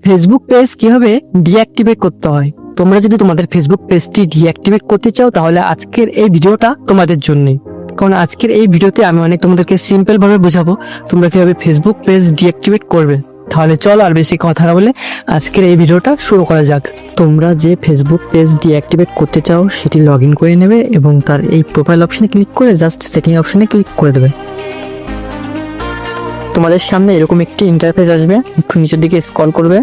Facebook page কিভাবে deactivate করতে হয়। তোমরা যদি তোমাদের ফেসবুক পেজটি ডিঅ্যাক্টিভেট করতে চাও তাহলে আজকের এই ভিডিওটা তোমাদের জন্যই। কারণ আজকের এই ভিডিওতে আমি তোমাদেরকে সিম্পল ভাবে বোঝাবো তোমরা কিভাবে ফেসবুক পেজ ডিঅ্যাক্টিভেট করবে। তাহলে চলো আর বেশি কথা না বলে আজকের এই ভিডিওটা শুরু করা যাক। তোমরা যে ফেসবুক পেজ ডিঅ্যাক্টিভেট করতে চাও সেটি লগ ইন করে নেবে এবং তার এই প্রোফাইল অপশনে ক্লিক করে জাস্ট সেটিং অপশনে ক্লিক করে দেবে। তোমাদের সামনে এরকম একটি ইন্টারফেস আসবে, একটু নিচের দিকে স্ক্রল করবে।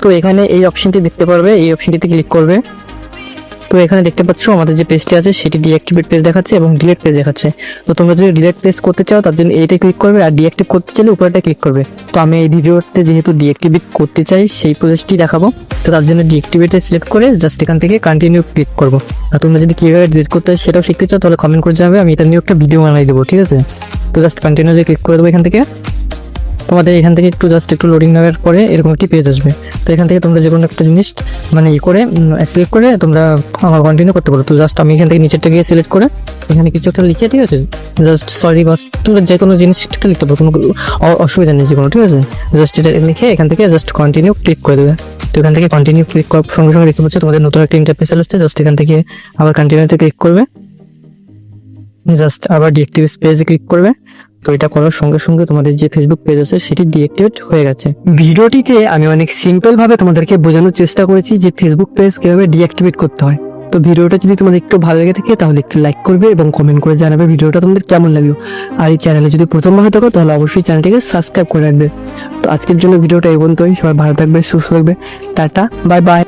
তো এখানে এই অপশনটি দেখতে পারবে, এই অপশনটিতে ক্লিক করবে। তো এখানে দেখতে পাচ্ছ আমাদের যে পেজটি আছে সেটি ডিঅ্যাক্টিভেট পেজ দেখাচ্ছে এবং ডিলিট পেজ দেখাচ্ছে। তো তোমরা যদি ডিলিট পেজ করতে চাও তার জন্য এইটা ক্লিক করবে, আর ডিঅ্যাক্টিভ করতে চাইলে উপরেটা ক্লিক করবে। তো আমি এই ভিডিওতে যেহেতু ডিঅ্যাক্টিভেট করতে চাই সেই প্রসেসটি দেখাবো, তো তার জন্য ডিঅ্যাক্টিভেটে সিলেক্ট করে জাস্ট এখান থেকে কন্টিনিউ ক্লিক করবো। আর তোমরা যদি কীভাবে ডিলিট করতে হয় সেটাও শিখতে চাও তাহলে কমেন্ট করে জানাবে, আমি এটা নিয়ে একটা ভিডিও বানাই দেবো, ঠিক আছে। তো জাস্ট কন্টিনিউতে ক্লিক করে দেবো। এখান থেকে তোমাদের এখান থেকে একটু লোডিং নেওয়ার পরে এরকম একটি পেজ আসবে। তো এখান থেকে তোমরা যে কোনো একটা জিনিস করে সিলেক্ট করে তোমরা আমার কন্টিনিউ করতে পারো। তো জাস্ট আমি এখান থেকে নিচেরটা গিয়ে সিলেক্ট করে এখানে কিছু একটা লিখে, ঠিক আছে, জাস্ট সরি বাস তোমরা যে কোনো জিনিসটা লিখতে পারো, কোনো অসুবিধা নেই যে কোনো, ঠিক আছে। জাস্ট এটা লিখে এখান থেকে জাস্ট কন্টিনিউ ক্লিক করে দেবে। তো এখান থেকে কন্টিনিউ ক্লিক করার সঙ্গে সঙ্গে দেখতে পাচ্ছ তোমাদের নতুন একটা ইন্টারফেস আসছে। জাস্ট এখান থেকে আবার কন্টিনিউতে ক্লিক করবে, জাস্ট আবার ডিঅ্যাক্টিভেট পেজে ক্লিক করবে। তো এটা করার সঙ্গে সঙ্গে তোমাদের যে ফেসবুক পেজ আছে সেটি ডিঅ্যাক্টিভেট হয়ে গেছে। ভিডিওটিতে আমি অনেক সিম্পল ভাবে তোমাদেরকে বোঝানোর চেষ্টা করেছি যে ফেসবুক পেজ কিভাবে ডিঅ্যাক্টিভেট করতে হয়। তো ভিডিওটা যদি তোমাদের একটু ভালো লেগে থাকে তাহলে একটু লাইক করবে এবং কমেন্ট করে জানাবে ভিডিওটা তোমাদের কেমন লাগলো। আর এই চ্যানেলে যদি প্রথমবার হয়ে থাকো তাহলে অবশ্যই চ্যানেলটিকে সাবস্ক্রাইব করে রাখবে। তো আজকের জন্য ভিডিওটা এই পর্যন্তই। সবাই ভালো থাকবে, সুস্থ থাকবে। Tata, bye bye.